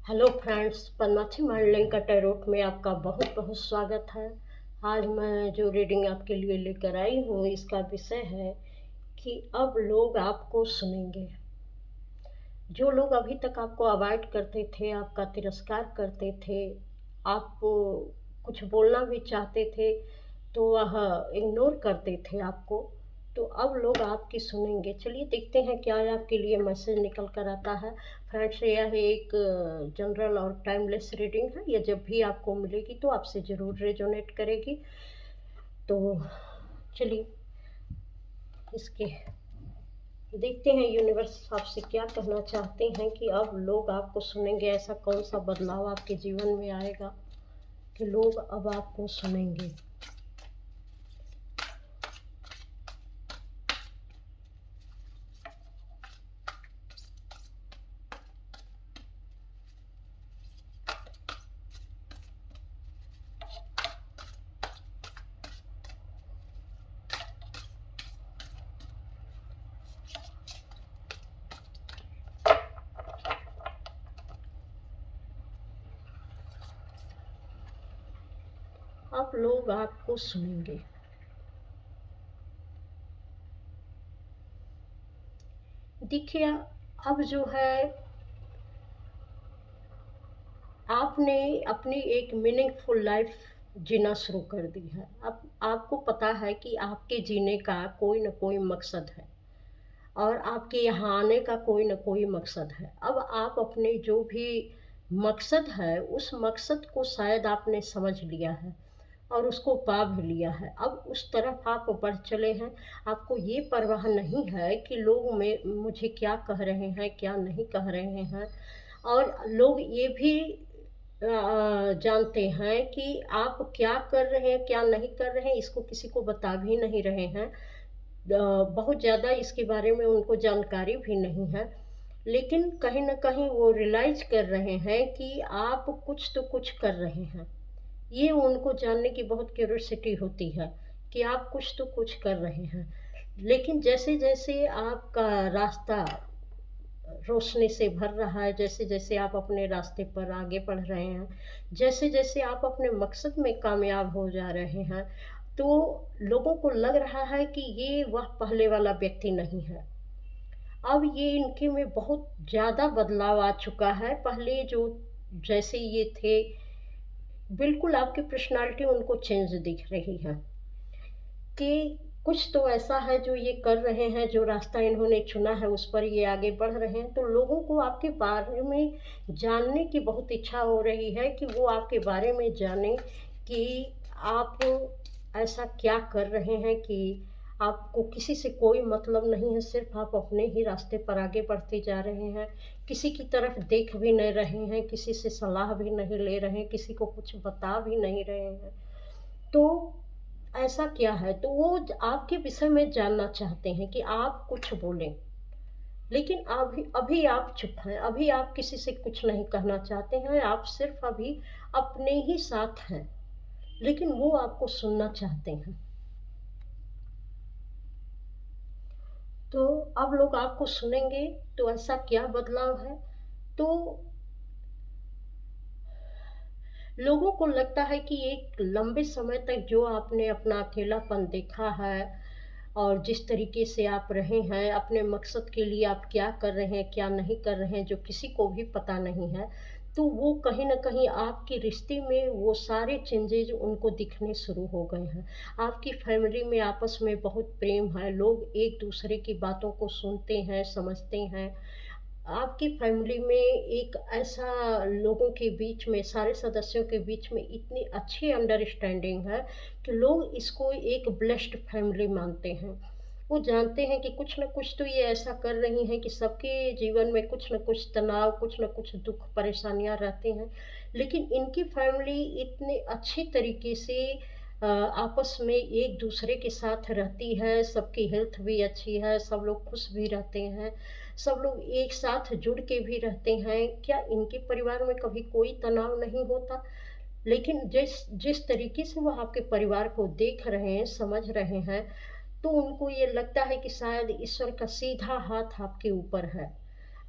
Hello friends, Padmakshi modelling का tarot में आपका बहुत बहुत स्वागत है। आज मैं जो रीडिंग आपके लिए लेकर आई हूँ, इसका विषय है कि अब लोग आपको सुनेंगे। जो लोग अभी तक आपको अवॉइड करते थे, आपका तिरस्कार करते थे, आपको कुछ बोलना भी चाहते थे तो वह इग्नोर करते थे आपको, तो अब लोग आपकी सुनेंगे। चलिए देखते हैं क्या आपके लिए मैसेज निकल कर आता है। फ्रेंड्स, यह एक जनरल और टाइमलेस रीडिंग है। यह जब भी आपको मिलेगी तो आपसे ज़रूर रेजोनेट करेगी। तो चलिए इसके देखते हैं यूनिवर्स आपसे क्या कहना चाहते हैं कि अब लोग आपको सुनेंगे। ऐसा कौन सा बदलाव आपके जीवन में आएगा कि लोग अब आपको सुनेंगे। अब लोग आपको सुनेंगे। देखिए, अब जो है आपने अपनी एक मीनिंगफुल लाइफ जीना शुरू कर दी है। अब आपको पता है कि आपके जीने का कोई न कोई मकसद है और आपके यहाँ आने का कोई न कोई मकसद है। अब आप अपने जो भी मकसद है, उस मकसद को शायद आपने समझ लिया है और उसको पा भी लिया है। अब उस तरफ आप बढ़ चले हैं। आपको ये परवाह नहीं है कि लोग मुझे क्या कह रहे हैं, क्या नहीं कह रहे हैं। और लोग ये भी जानते हैं कि आप क्या कर रहे हैं, क्या नहीं कर रहे हैं, इसको किसी को बता भी नहीं रहे हैं। बहुत ज़्यादा इसके बारे में उनको जानकारी भी नहीं है, लेकिन कहीं न कहीं वो रियलाइज़ कर रहे हैं कि आप कुछ तो कुछ कर रहे हैं। ये उनको जानने की बहुत क्यूरियोसिटी होती है कि आप कुछ तो कुछ कर रहे हैं। लेकिन जैसे-जैसे आपका रास्ता रोशनी से भर रहा है, जैसे-जैसे आप अपने रास्ते पर आगे बढ़ रहे हैं, जैसे-जैसे आप अपने मकसद में कामयाब हो जा रहे हैं, तो लोगों को लग रहा है कि ये वह पहले वाला व्यक्ति नहीं है। अब ये इनके में बहुत ज़्यादा बदलाव आ चुका है। पहले जो जैसे ये थे, बिल्कुल आपकी पर्सनैलिटी उनको चेंज दिख रही है कि कुछ तो ऐसा है जो ये कर रहे हैं, जो रास्ता इन्होंने चुना है उस पर ये आगे बढ़ रहे हैं। तो लोगों को आपके बारे में जानने की बहुत इच्छा हो रही है कि वो आपके बारे में जानें कि आप ऐसा क्या कर रहे हैं कि आपको किसी से कोई मतलब नहीं है, सिर्फ़ आप अपने ही रास्ते पर आगे बढ़ते जा रहे हैं। किसी की तरफ देख भी नहीं रहे हैं, किसी से सलाह भी नहीं ले रहे हैं, किसी को कुछ बता भी नहीं रहे हैं। तो ऐसा क्या है? तो वो आपके विषय में जानना चाहते हैं कि आप कुछ बोलें। लेकिन अभी अभी आप चुप हैं, अभी आप किसी से कुछ नहीं कहना चाहते हैं, आप सिर्फ़ अभी अपने ही साथ हैं, लेकिन वो आपको सुनना चाहते हैं। तो अब लोग आपको सुनेंगे, तो ऐसा क्या बदलाव है? तो लोगों को लगता है कि एक लंबे समय तक जो आपने अपना अकेलापन देखा है और जिस तरीके से आप रहे हैं, अपने मकसद के लिए आप क्या कर रहे हैं, क्या नहीं कर रहे हैं, जो किसी को भी पता नहीं है, तो वो कहीं न कहीं आपके रिश्ते में वो सारे चेंजेज़ उनको दिखने शुरू हो गए हैं। आपकी फैमिली में आपस में बहुत प्रेम है, लोग एक-दूसरे की बातों को सुनते हैं, समझते हैं। आपकी फैमिली में एक ऐसा लोगों के बीच में, सारे सदस्यों के बीच में इतनी अच्छी अंडरस्टैंडिंग है कि लोग इसको एक ब्लेस्ड फैमिली मानते हैं। वो जानते हैं कि कुछ न कुछ तो ये ऐसा कर रही हैं कि सबके जीवन में कुछ न कुछ तनाव, कुछ न कुछ दुःख, परेशानियाँ रहती हैं। लेकिन इनकी फैमिली इतने अच्छी तरीके से आपस में एक-दूसरे के साथ रहती है, सबकी हेल्थ भी अच्छी है, सब लोग खुश भी रहते हैं, सब लोग एक साथ जुड़ के भी रहते हैं। क्या इनके परिवार में कभी कोई तनाव नहीं होता? लेकिन जिस जिस तरीके से वो आपके परिवार को देख रहे हैं, समझ रहे हैं, तो उनको ये लगता है कि शायद ईश्वर का सीधा हाथ आपके ऊपर है।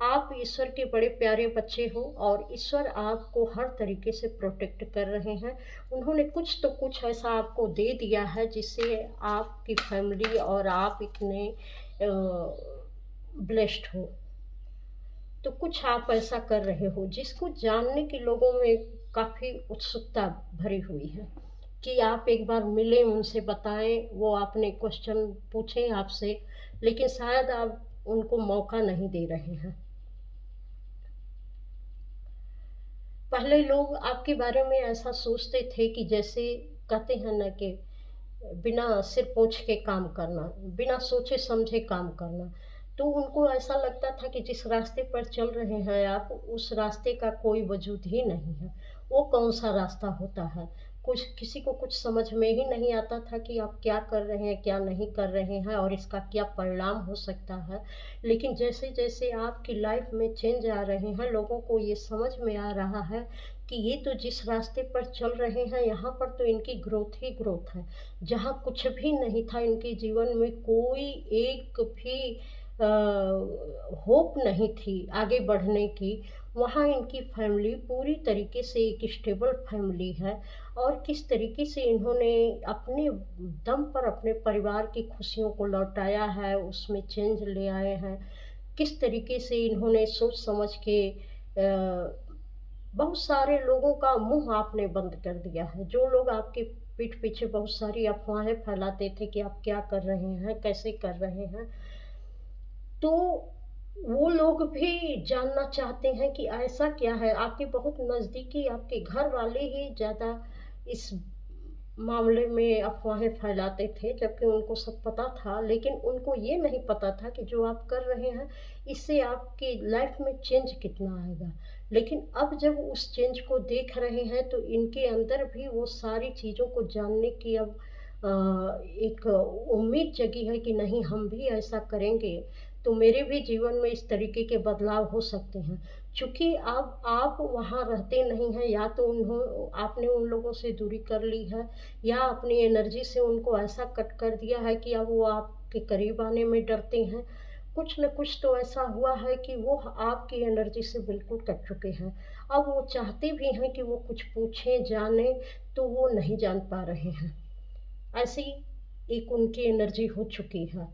आप ईश्वर के बड़े प्यारे बच्चे हो और ईश्वर आपको हर तरीके से प्रोटेक्ट कर रहे हैं। उन्होंने कुछ तो कुछ ऐसा आपको दे दिया है जिससे आपकी फैमिली और आप इतने ब्लेस्ड हो। तो कुछ आप ऐसा कर रहे हो जिसको जानने के लोगों में काफ़ी उत्सुकता भरी हुई है कि आप एक बार मिलें, उनसे बताएं, वो आपने क्वेश्चन पूछें आपसे, लेकिन शायद आप उनको मौका नहीं दे रहे हैं। पहले लोग आपके बारे में ऐसा सोचते थे कि जैसे कहते हैं ना कि बिना सिर पोंछ के काम करना, बिना सोचे समझे काम करना। तो उनको ऐसा लगता था कि जिस रास्ते पर चल रहे हैं आप, उस रास्ते का कोई वजूद ही नहीं है। वो कौन-सा रास्ता होता है? कुछ किसी को कुछ समझ में ही नहीं आता था कि आप क्या कर रहे हैं, क्या नहीं कर रहे हैं और इसका क्या परिणाम हो सकता है। लेकिन जैसे-जैसे आपकी लाइफ में चेंज आ रहे हैं, लोगों को ये समझ में आ रहा है कि ये तो जिस रास्ते पर चल रहे हैं, यहाँ पर तो इनकी ग्रोथ ही ग्रोथ है। जहाँ कुछ भी नहीं था इनके जीवन में, कोई एक भी होप नहीं थी आगे बढ़ने की, वहाँ इनकी फैमिली पूरी तरीके से एक स्टेबल फैमिली है। और किस तरीके से इन्होंने अपने दम पर अपने परिवार की खुशियों को लौटाया है, उसमें चेंज ले आए हैं। किस तरीके से इन्होंने सोच समझ के बहुत सारे लोगों का मुँह आपने बंद कर दिया है। जो लोग आपके पीठ पीछे बहुत सारी अफ़वाहें फैलाते थे कि आप क्या कर रहे हैं, कैसे कर रहे हैं, तो वो लोग भी जानना चाहते हैं कि ऐसा क्या है? आपके बहुत नज़दीकी आपके घर वाले ही ज़्यादा इस मामले में अफ़वाहें फैलाते थे, जबकि उनको सब पता था, लेकिन उनको ये नहीं पता था कि जो आप कर रहे हैं, इससे आपकी लाइफ़ में चेंज कितना आएगा। लेकिन अब जब उस चेंज को देख रहे हैं, तो इनके अंदर भी वो सारी चीज़ों को जानने की अब एक उम्मीद जगी है कि नहीं, हम भी ऐसा करेंगे, तो मेरे भी जीवन में इस तरीके के बदलाव हो सकते हैं। चूँकि अब आप वहाँ रहते नहीं हैं, या तो आपने उन लोगों से दूरी कर ली है, या अपनी एनर्जी से उनको ऐसा कट कर दिया है कि अब वो आपके करीब आने में डरते हैं। कुछ न कुछ तो ऐसा हुआ है कि वो आपकी एनर्जी से बिल्कुल कट चुके हैं। अब वो चाहते भी हैं कि वो कुछ पूछें, जानें, तो वो नहीं जान पा रहे हैं। ऐसी एक उनकी एनर्जी हो चुकी है।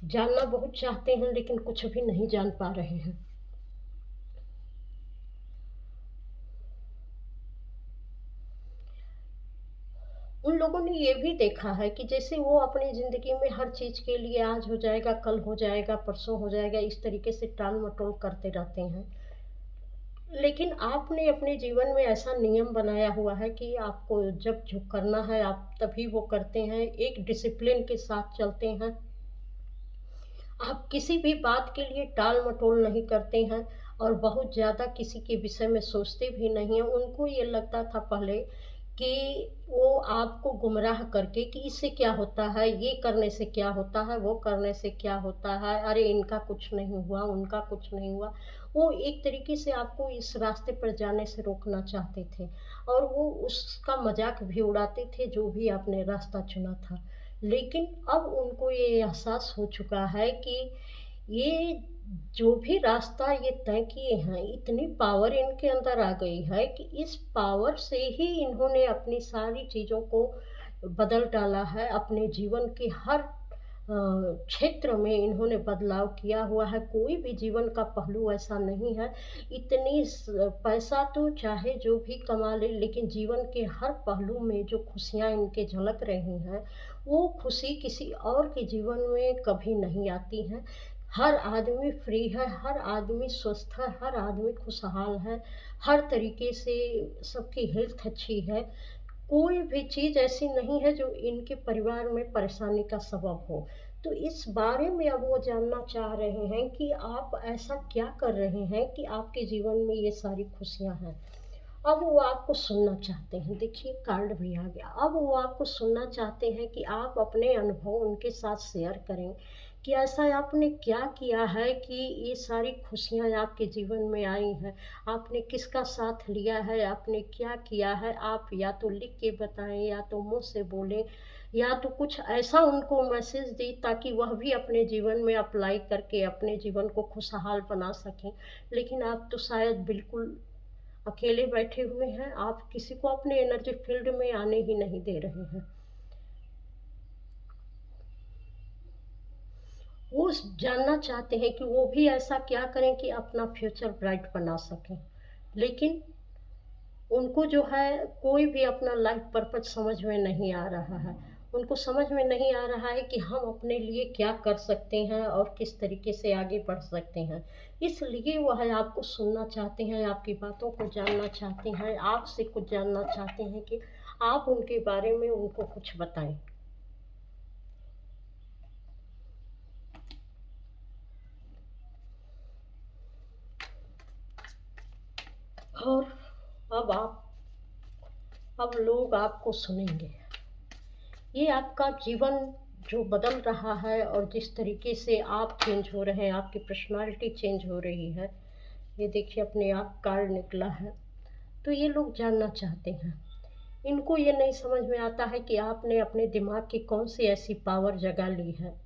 जानना बहुत चाहते हैं लेकिन कुछ भी नहीं जान पा रहे हैं। उन लोगों ने ये भी देखा है कि जैसे वो अपनी ज़िंदगी में हर चीज़ के लिए आज हो जाएगा, कल हो जाएगा, परसों हो जाएगा, इस तरीके से टाल-मटोल करते रहते हैं। लेकिन आपने अपने जीवन में ऐसा नियम बनाया हुआ है कि आपको जब जो करना है आप तभी वो करते हैं, एक डिसिप्लिन के साथ चलते हैं। आप किसी भी बात के लिए टाल-मटोल नहीं करते हैं और बहुत ज़्यादा किसी के विषय में सोचते भी नहीं हैं। उनको ये लगता था पहले कि वो आपको गुमराह करके कि इससे क्या होता है, ये करने से क्या होता है, वो करने से क्या होता है, अरे इनका कुछ नहीं हुआ, उनका कुछ नहीं हुआ। वो एक तरीके से आपको इस रास्ते पर जाने से रोकना चाहते थे और वो उसका मज़ाक भी उड़ाते थे जो भी आपने रास्ता चुना था। लेकिन अब उनको ये एहसास हो चुका है कि ये जो भी रास्ता ये तय किए हैं, इतनी पावर इनके अंदर आ गई है कि इस पावर से ही इन्होंने अपनी सारी चीज़ों को बदल डाला है। अपने जीवन के हर क्षेत्र में इन्होंने बदलाव किया हुआ है। कोई भी जीवन का पहलू ऐसा नहीं है। इतनी पैसा तो चाहे जो भी कमा ले, लेकिन जीवन के हर पहलू में जो खुशियाँ इनके झलक रही हैं, वो खुशी किसी और के जीवन में कभी नहीं आती हैं। हर आदमी फ्री है, हर आदमी स्वस्थ है, हर आदमी खुशहाल है, हर तरीके से सबकी हेल्थ अच्छी है। कोई भी चीज़ ऐसी नहीं है जो इनके परिवार में परेशानी का सबब हो। तो इस बारे में अब वो जानना चाह रहे हैं कि आप ऐसा क्या कर रहे हैं कि आपके जीवन में ये सारी खुशियाँ हैं। अब वो आपको सुनना चाहते हैं। देखिए कार्ड भी आ गया। अब वो आपको सुनना चाहते हैं कि आप अपने अनुभव उनके साथ शेयर करें कि ऐसा आपने क्या किया है कि ये सारी खुशियाँ आपके जीवन में आई हैं। आपने किसका साथ लिया है, आपने क्या किया है, आप या तो लिख के बताएँ या तो मुँह से बोलें। या तो कुछ ऐसा उनको मैसेज दी ताकि वह भी अपने जीवन में अप्लाई करके अपने जीवन को खुशहाल बना सकें। लेकिन आप तो शायद बिल्कुल अकेले बैठे हुए हैं, आप किसी को अपने एनर्जी फील्ड में आने ही नहीं दे रहे हैं। वो जानना चाहते हैं कि वो भी ऐसा क्या करें कि अपना फ्यूचर ब्राइट बना सकें। लेकिन उनको जो है कोई भी अपना लाइफ पर्पज समझ में नहीं आ रहा है। उनको समझ में नहीं आ रहा है कि हम अपने लिए क्या कर सकते हैं और किस तरीके से आगे बढ़ सकते हैं। इसलिए वह आपको सुनना चाहते हैं, आपकी बातों को जानना चाहते हैं, आपसे कुछ जानना चाहते हैं कि आप उनके बारे में उनको कुछ बताएं। और अब लोग आपको सुनेंगे। ये आपका जीवन जो बदल रहा है और जिस तरीके से आप चेंज हो रहे हैं, आपकी पर्सनालिटी चेंज हो रही है, ये देखिए अपने आप कार्ड निकला है। तो ये लोग जानना चाहते हैं। इनको ये नहीं समझ में आता है कि आपने अपने दिमाग की कौन सी ऐसी पावर जगा ली है,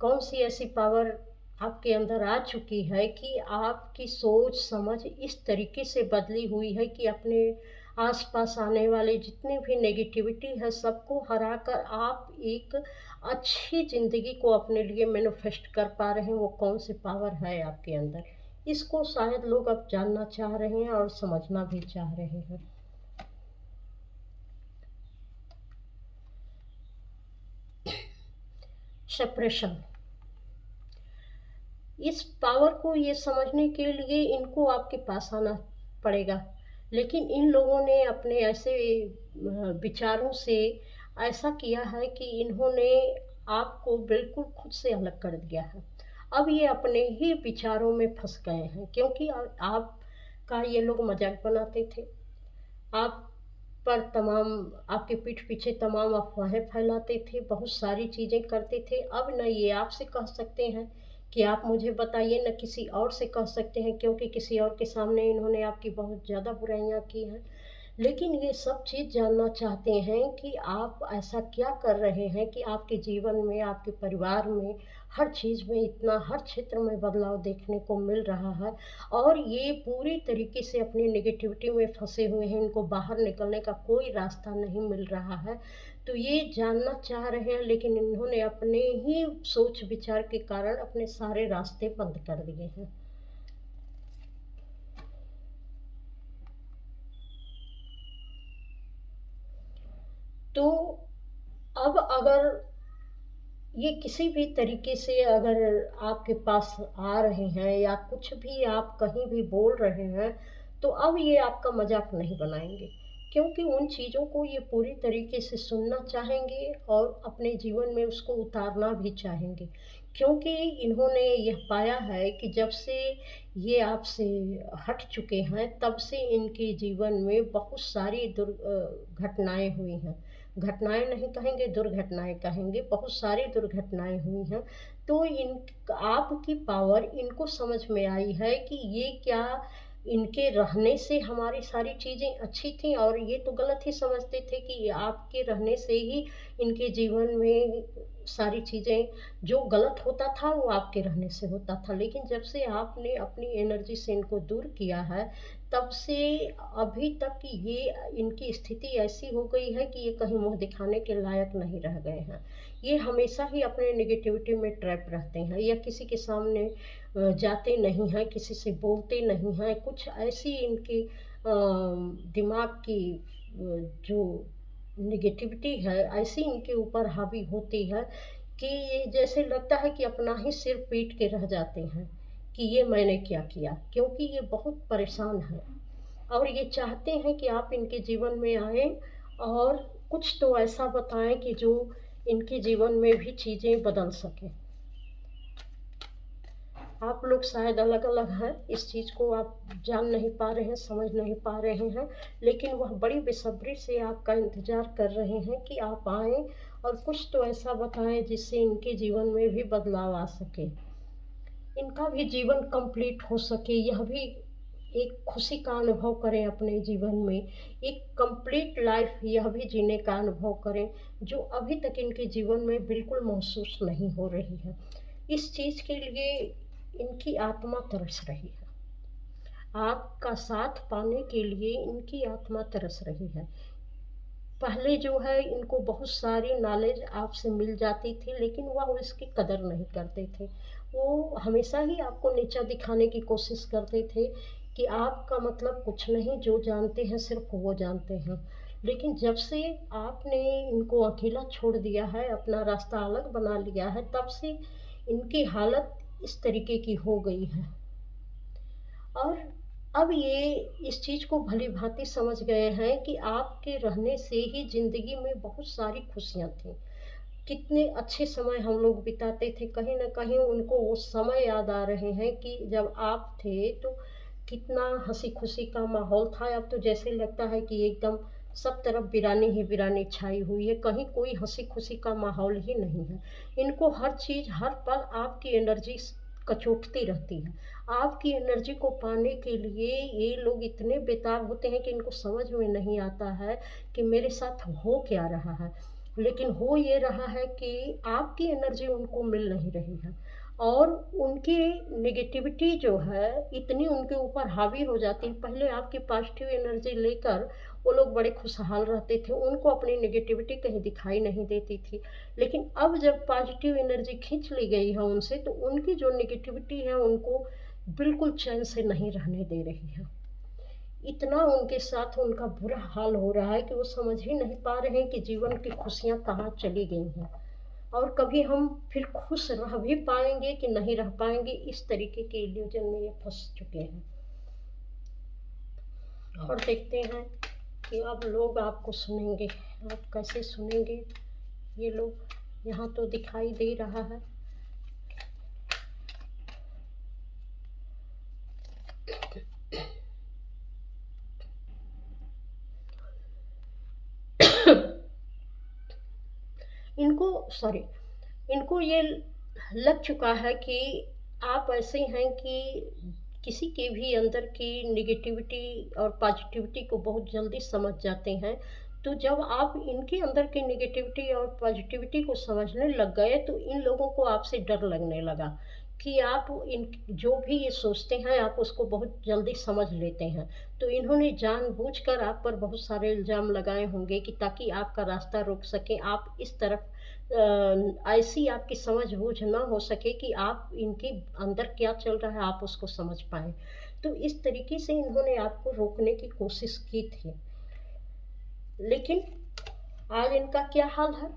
कौन सी ऐसी पावर आपके अंदर आ चुकी है कि आपकी सोच समझ इस तरीके से बदली हुई है कि अपने आसपास आने वाले जितने भी नेगेटिविटी है सबको हराकर आप एक अच्छी ज़िंदगी को अपने लिए मैनिफेस्ट कर पा रहे हैं। वो कौन सी पावर है आपके अंदर, इसको शायद लोग अब जानना चाह रहे हैं और समझना भी चाह रहे हैं। सेपरेशन, इस पावर को ये समझने के लिए इनको आपके पास आना पड़ेगा। लेकिन इन लोगों ने अपने ऐसे विचारों से ऐसा किया है कि इन्होंने आपको बिल्कुल खुद से अलग कर दिया है। अब ये अपने ही विचारों में फंस गए हैं, क्योंकि आपका ये लोग मजाक बनाते थे, आप पर तमाम आपके पीठ पीछे तमाम अफवाहें फैलाते थे, बहुत सारी चीज़ें करते थे। अब न ये आपसे कह सकते हैं कि आप मुझे बताइए, न किसी और से कह सकते हैं, क्योंकि किसी और के सामने इन्होंने आपकी बहुत ज़्यादा बुराइयां की हैं। लेकिन ये सब चीज़ जानना चाहते हैं कि आप ऐसा क्या कर रहे हैं कि आपके जीवन में, आपके परिवार में, हर चीज़ में इतना, हर क्षेत्र में बदलाव देखने को मिल रहा है और ये पूरी तरीके से अपनी नेगेटिविटी में फंसे हुए हैं। इनको बाहर निकलने का कोई रास्ता नहीं मिल रहा है। तो ये जानना चाह रहे हैं, लेकिन इन्होंने अपने ही सोच विचार के कारण अपने सारे रास्ते बंद कर दिए हैं। तो अब अगर ये किसी भी तरीके से अगर आपके पास आ रहे हैं या कुछ भी आप कहीं भी बोल रहे हैं, तो अब ये आपका मजाक नहीं बनाएंगे, क्योंकि उन चीज़ों को ये पूरी तरीके से सुनना चाहेंगे और अपने जीवन में उसको उतारना भी चाहेंगे। क्योंकि इन्होंने यह पाया है कि जब से ये आपसे हट चुके हैं, तब से इनके जीवन में बहुत सारी घटनाएं हुई हैं। घटनाएं नहीं कहेंगे, दुर्घटनाएं कहेंगे, बहुत सारी दुर्घटनाएं हुई हैं। तो इन आपकी पावर इनको समझ में आई है कि ये क्या, इनके रहने से हमारी सारी चीज़ें अच्छी थी, और ये तो गलत ही समझते थे कि आपके रहने से ही इनके जीवन में सारी चीज़ें, जो गलत होता था वो आपके रहने से होता था। लेकिन जब से आपने अपनी एनर्जी से इनको दूर किया है, तब से अभी तक ये इनकी स्थिति ऐसी हो गई है कि ये कहीं मुँह दिखाने के लायक नहीं रह गए हैं। ये हमेशा ही अपने नेगेटिविटी में ट्रैप रहते हैं, या किसी के सामने जाते नहीं हैं, किसी से बोलते नहीं हैं। कुछ ऐसी इनकी दिमाग की जो नेगेटिविटी है, ऐसी इनके ऊपर हावी होती है कि ये जैसे लगता है कि अपना ही सिर पीट के रह जाते हैं कि ये मैंने क्या किया, क्योंकि ये बहुत परेशान हैं और ये चाहते हैं कि आप इनके जीवन में आएँ और कुछ तो ऐसा बताएं कि जो इनके जीवन में भी चीज़ें बदल सकें। आप लोग शायद अलग-अलग हैं, इस चीज़ को आप जान नहीं पा रहे हैं, समझ नहीं पा रहे हैं, लेकिन वह बड़ी बेसब्री से आपका इंतज़ार कर रहे हैं कि आप आएँ और कुछ तो ऐसा बताएँ जिससे इनके जीवन में भी बदलाव आ सके, इनका भी जीवन कंप्लीट हो सके। यह भी एक खुशी का अनुभव करें अपने जीवन में, एक कंप्लीट लाइफ यह भी जीने का अनुभव करें, जो अभी तक इनके जीवन में बिल्कुल महसूस नहीं हो रही है। इस चीज़ के लिए इनकी आत्मा तरस रही है। आपका साथ पाने के लिए इनकी आत्मा तरस रही है। पहले जो है इनको बहुत सारी नॉलेज आपसे मिल जाती थी, लेकिन वह इसकी कदर नहीं करते थे। वो हमेशा ही आपको नीचा दिखाने की कोशिश करते थे कि आपका मतलब कुछ नहीं, जो जानते हैं सिर्फ वो जानते हैं। लेकिन जब से आपने इनको अकेला छोड़ दिया है, अपना रास्ता अलग बना लिया है, तब से इनकी हालत इस तरीके की हो गई है। और अब ये इस चीज़ को भली-भाँति समझ गए हैं कि आपके रहने से ही ज़िंदगी में बहुत सारी खुशियाँ थीं। कितने अच्छे समय हम लोग बिताते थे, कहीं न कहीं उनको वो समय याद आ रहे हैं कि जब आप थे तो कितना हँसी-खुशी का माहौल था। अब तो जैसे लगता है कि एकदम सब तरफ वीरानी ही वीरानी छाई हुई है, कहीं कोई हँसी-खुशी का माहौल ही नहीं है। इनको हर चीज़, हर पल आपकी एनर्जी कचोटती रहती है। आपकी एनर्जी को पाने के लिए ये लोग इतने बेताब होते हैं कि इनको समझ में नहीं आता है कि मेरे साथ हो क्या रहा है। लेकिन हो ये रहा है कि आपकी एनर्जी उनको मिल नहीं रही है, और उनकी नेगेटिविटी जो है इतनी उनके ऊपर हावी हो जाती है। पहले आपकी पॉजिटिव एनर्जी लेकर वो लोग बड़े खुशहाल रहते थे, उनको अपनी नेगेटिविटी कहीं दिखाई नहीं देती थी। लेकिन अब जब पॉजिटिव एनर्जी खींच ली गई है उनसे, तो उनकी जो नेगेटिविटी है उनको बिल्कुल चैन से नहीं रहने दे रही है। इतना उनके साथ उनका बुरा हाल हो रहा है कि वो समझ ही नहीं पा रहे हैं कि जीवन की खुशियाँ कहाँ चली गई हैं, और कभी हम फिर खुश रह भी पाएंगे कि नहीं रह पाएंगे, इस तरीके के इल्यूजन में ये फंस चुके हैं। और देखते हैं कि अब लोग आपको सुनेंगे, आप कैसे सुनेंगे। ये लोग यहाँ तो दिखाई दे रहा है। इनको सॉरी इनको ये लग चुका है कि आप ऐसे हैं कि किसी के भी अंदर की नेगेटिविटी और पॉजिटिविटी को बहुत जल्दी समझ जाते हैं। तो जब आप इनके अंदर की नेगेटिविटी और पॉजिटिविटी को समझने लग गए, तो इन लोगों को आपसे डर लगने लगा कि आप इन जो भी ये सोचते हैं आप उसको बहुत जल्दी समझ लेते हैं। तो इन्होंने जानबूझकर आप पर बहुत सारे इल्ज़ाम लगाए होंगे कि ताकि आपका रास्ता रोक सकें, आप इस तरफ ऐसी आपकी समझ-बूझ ना हो सके कि आप इनके अंदर क्या चल रहा है आप उसको समझ पाएँ। तो इस तरीके से इन्होंने आपको रोकने की कोशिश की थी। लेकिन आज इनका क्या हाल है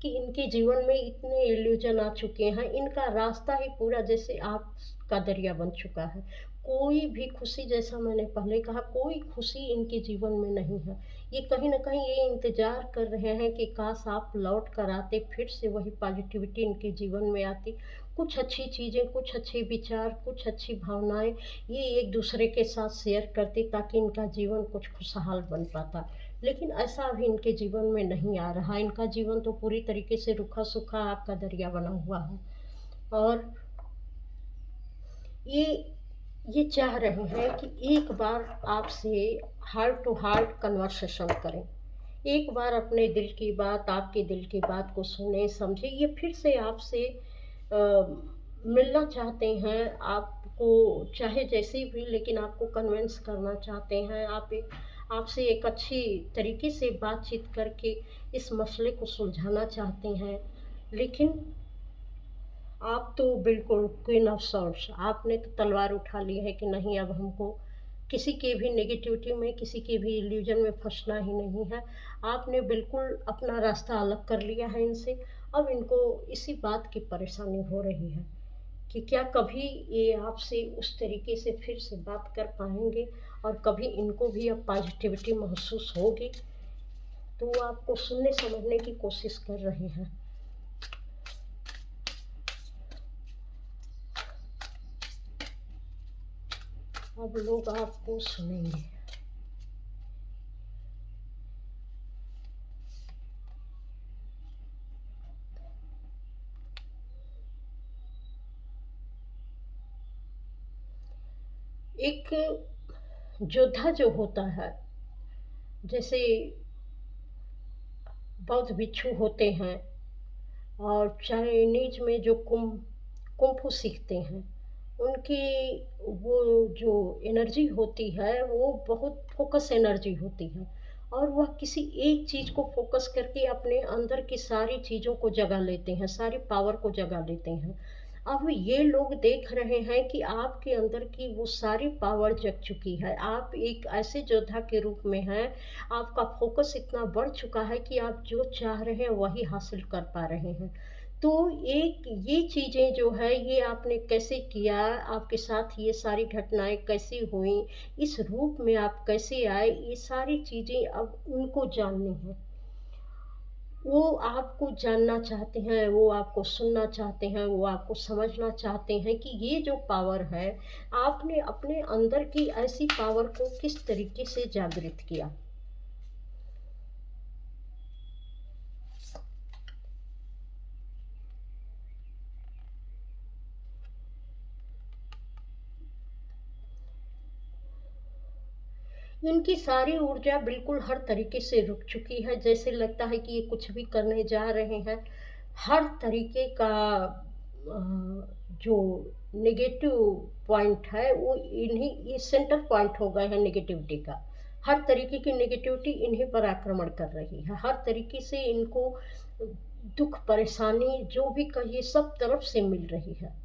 कि इनके जीवन में इतने इल्यूजन आ चुके हैं, इनका रास्ता ही पूरा जैसे आग का दरिया बन चुका है। कोई भी खुशी, जैसा मैंने पहले कहा, कोई खुशी इनके जीवन में नहीं है। ये कहीं न कहीं ये इंतज़ार कर रहे हैं कि काश आप लौट कर आते, फिर से वही पॉज़िटिविटी इनके जीवन में आती। कुछ अच्छी चीज़ें, कुछ अच्छे विचार, कुछ अच्छी भावनाएँ ये एक-दूसरे के साथ शेयर करते, ताकि इनका जीवन कुछ खुशहाल बन पाता। लेकिन ऐसा अभी इनके जीवन में नहीं आ रहा। इनका जीवन तो पूरी तरीके से रूखा-सूखा आग का दरिया बना हुआ है। और ये ये चाह रहे हैं कि एक बार आपसे हार्ट टू हार्ट कन्वर्सेशन करें। एक बार अपने दिल की बात, आपके दिल की बात को सुनें, समझें। ये फिर से आपसे मिलना चाहते हैं, आपको चाहे जैसे भी, लेकिन आपको कन्विंस करना चाहते हैं। आपसे एक अच्छी तरीके से बातचीत करके इस मसले को सुलझाना चाहते हैं। लेकिन आप तो बिल्कुल क्वीन ऑफ सॉर्ड्स, आपने तो तलवार उठा ली है कि नहीं, अब हमको किसी के भी नेगेटिविटी में, किसी के भी इल्यूजन में फंसना ही नहीं है। आपने बिल्कुल अपना रास्ता अलग कर लिया है इनसे। अब इनको इसी बात की परेशानी हो रही है कि क्या कभी ये आपसे उस तरीके से फिर से बात कर पाएँगे, और कभी इनको भी अब पॉजिटिविटी महसूस होगी। तो वो आपको सुनने समझने की कोशिश कर रहे हैं। अब लोग आपको सुनेंगे। एक योद्धा जो होता है, जैसे बौद्ध भिक्षु होते हैं और चाइनीज में जो कुंफू सीखते हैं, उनकी वो जो एनर्जी होती है वो बहुत फोकस एनर्जी होती है, और वह किसी एक चीज़ को फोकस करके अपने अंदर की सारी चीज़ों को जगा लेते हैं, सारी पावर को जगा लेते हैं। अब ये लोग देख रहे हैं कि आपके अंदर की वो सारी पावर जग चुकी है, आप एक ऐसे योद्धा के रूप में हैं, आपका फोकस इतना बढ़ चुका है कि आप जो चाह रहे हैं वही हासिल कर पा रहे हैं। तो एक ये चीज़ें जो है ये आपने कैसे किया, आपके साथ ये सारी घटनाएँ कैसी हुईं, इस रूप में आप कैसे आए, ये सारी चीज़ें अब उनको जाननी हैं। वो आपको जानना चाहते हैं, वो आपको सुनना चाहते हैं, वो आपको समझना चाहते हैं कि ये जो पावर है, आपने अपने अंदर की ऐसी पावर को किस तरीके से जागृत किया। इनकी सारी ऊर्जा बिल्कुल हर तरीके से रुक चुकी है, जैसे लगता है कि ये कुछ भी करने जा रहे हैं। हर तरीके का जो नेगेटिव पॉइंट है वो इन्हीं, ये सेंटर पॉइंट हो गए हैं नेगेटिविटी का। हर तरीके की नेगेटिविटी इन्हीं पर आक्रमण कर रही है, हर तरीके से इनको दुख परेशानी जो भी कहिए सब तरफ से मिल रही है।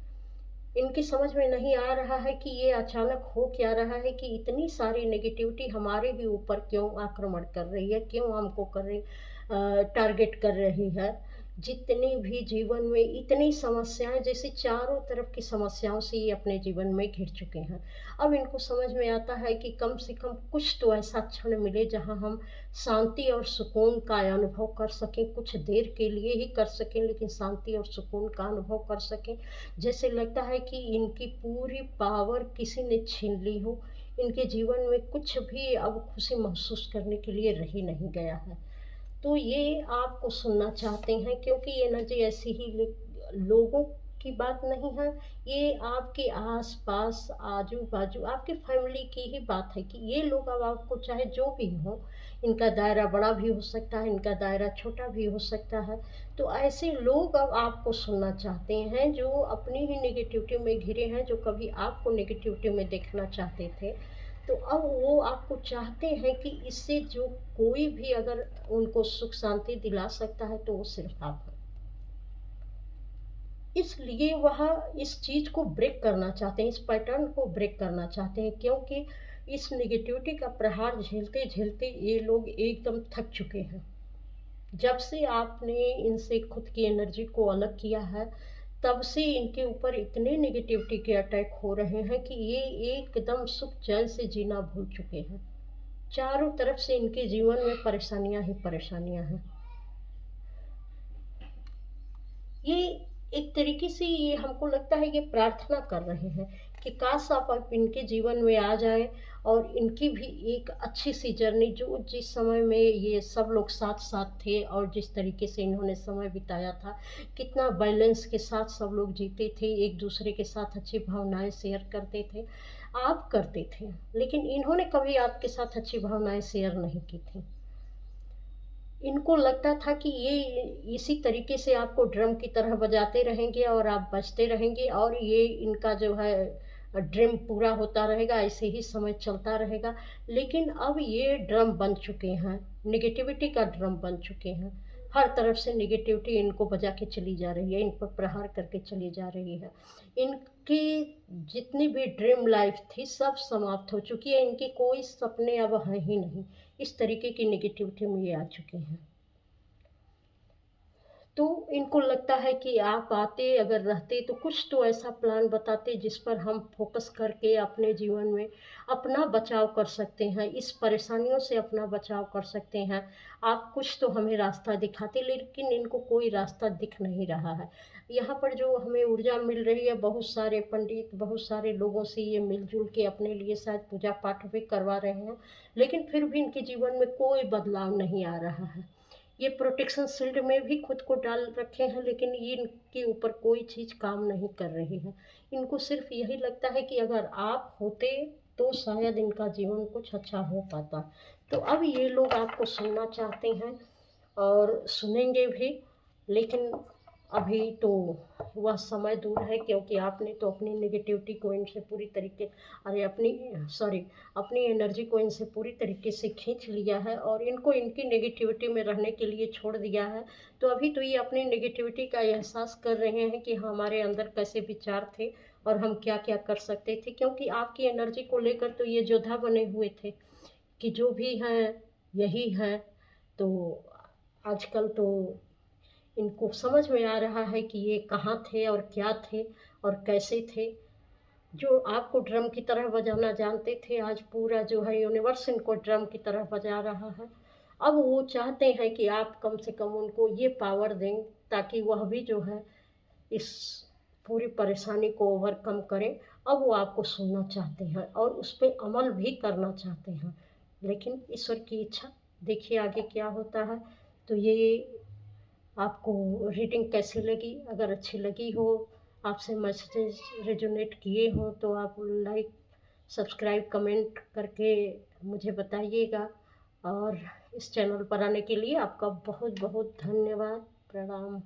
इनकी समझ में नहीं आ रहा है कि ये अचानक हो क्या रहा है कि इतनी सारी नेगेटिविटी हमारे ही ऊपर क्यों आक्रमण कर रही है, क्यों हमको कर रही, टारगेट कर रही है। जितनी भी जीवन में इतनी समस्याएं, जैसे चारों तरफ की समस्याओं से ये अपने जीवन में घिर चुके हैं। अब इनको समझ में आता है कि कम से कम कुछ तो ऐसा क्षण मिले जहां हम शांति और सुकून का अनुभव कर सकें, कुछ देर के लिए ही कर सकें लेकिन शांति और सुकून का अनुभव कर सकें। जैसे लगता है कि इनकी पूरी पावर किसी ने छीन ली हो, इनके जीवन में कुछ भी अब खुशी महसूस करने के लिए रही नहीं गया है। तो ये आपको सुनना चाहते हैं, क्योंकि ये एनर्जी ऐसी ही लोगों की बात नहीं है, ये आपके आस-पास, आजू-बाजू, आपके फैमिली की ही बात है कि ये लोग अब आपको चाहे जो भी हो, इनका दायरा बड़ा भी हो सकता है, इनका दायरा छोटा भी हो सकता है। तो ऐसे लोग अब आपको सुनना चाहते हैं जो अपनी ही नेगेटिविटी में घिरे हैं, जो कभी आपको नेगेटिविटी में देखना चाहते थे। तो अब वो आपको चाहते हैं कि इससे जो कोई भी अगर उनको सुख शांति दिला सकता है तो वो सिर्फ आप हैं। इसलिए वह इस चीज़ को ब्रेक करना चाहते हैं, इस पैटर्न को ब्रेक करना चाहते हैं, क्योंकि इस नेगेटिविटी का प्रहार झेलते-झेलते ये लोग एकदम थक चुके हैं। जब से आपने इनसे खुद की एनर्जी को अलग किया है, तब से इनके ऊपर इतने नेगेटिविटी के अटैक हो रहे हैं कि ये एकदम सुख चैन से जीना भूल चुके हैं। चारों तरफ से इनके जीवन में परेशानियां ही परेशानियां हैं। ये एक तरीके से ये हमको लगता है ये प्रार्थना कर रहे हैं कि काश आप अब इनके जीवन में आ जाएं और इनकी भी एक अच्छी सी जर्नी, जो जिस समय में ये सब लोग साथ साथ थे और जिस तरीके से इन्होंने समय बिताया था, कितना बैलेंस के साथ सब लोग जीते थे, एक दूसरे के साथ अच्छी भावनाएं शेयर करते थे, आप करते थे, लेकिन इन्होंने कभी आपके साथ अच्छी भावनाएं शेयर नहीं की थी। इनको लगता था कि ये इसी तरीके से आपको ड्रम की तरह बजाते रहेंगे और आप बजते रहेंगे और ये इनका जो है ड्रीम पूरा होता रहेगा, ऐसे ही समय चलता रहेगा। लेकिन अब ये ड्रम बन चुके हैं, नेगेटिविटी का ड्रम बन चुके हैं। हर तरफ से नेगेटिविटी इनको बजा के चली जा रही है, इन पर प्रहार करके चली जा रही है। इनकी जितनी भी ड्रीम लाइफ थी सब समाप्त हो चुकी है, इनके कोई सपने अब हैं ही नहीं। इस तरीके की नेगेटिविटी में ये आ चुके हैं। तो इनको लगता है कि आप आते अगर रहते तो कुछ तो ऐसा प्लान बताते जिस पर हम फोकस करके अपने जीवन में अपना बचाव कर सकते हैं, इस परेशानियों से अपना बचाव कर सकते हैं। आप कुछ तो हमें रास्ता दिखाते, लेकिन इनको कोई रास्ता दिख नहीं रहा है। यहाँ पर जो हमें ऊर्जा मिल रही है, बहुत सारे पंडित, बहुत सारे लोगों से ये मिलजुल के अपने लिए शायद पूजा पाठ भी करवा रहे हैं, लेकिन फिर भी इनके जीवन में कोई बदलाव नहीं आ रहा है। ये प्रोटेक्शन शील्ड में भी खुद को डाल रखे हैं, लेकिन ये इनके ऊपर कोई चीज़ काम नहीं कर रही है। इनको सिर्फ यही लगता है कि अगर आप होते तो शायद इनका जीवन कुछ अच्छा हो पाता। तो अब ये लोग आपको सुनना चाहते हैं और सुनेंगे भी, लेकिन अभी तो वह समय दूर है, क्योंकि आपने तो अपनी नेगेटिविटी को इनसे पूरी तरीके अरे अपनी सॉरी अपनी एनर्जी को इनसे पूरी तरीके से खींच लिया है और इनको इनकी नेगेटिविटी में रहने के लिए छोड़ दिया है। तो अभी तो ये अपनी नेगेटिविटी का एहसास कर रहे हैं कि हमारे अंदर कैसे विचार थे और हम क्या क्या कर सकते थे, क्योंकि आपकी एनर्जी को लेकर तो ये योद्धा बने हुए थे कि जो भी है यही है। तो आजकल तो इनको समझ में आ रहा है कि ये कहाँ थे और क्या थे और कैसे थे। जो आपको ड्रम की तरह बजाना जानते थे, आज पूरा जो है यूनिवर्स इनको ड्रम की तरह बजा रहा है। अब वो चाहते हैं कि आप कम से कम उनको ये पावर दें, ताकि वह भी जो है इस पूरी परेशानी को ओवरकम करें। अब वो आपको सुनना चाहते हैं और उस पे अमल भी करना चाहते हैं, लेकिन ईश्वर की इच्छा, देखिए आगे क्या होता है। तो ये आपको रीडिंग कैसी लगी? अगर अच्छी लगी हो, आपसे मैसेजेस रेजोनेट किए हों, तो आप लाइक, सब्सक्राइब, कमेंट करके मुझे बताइएगा। और इस चैनल पर आने के लिए आपका बहुत बहुत धन्यवाद। प्रणाम।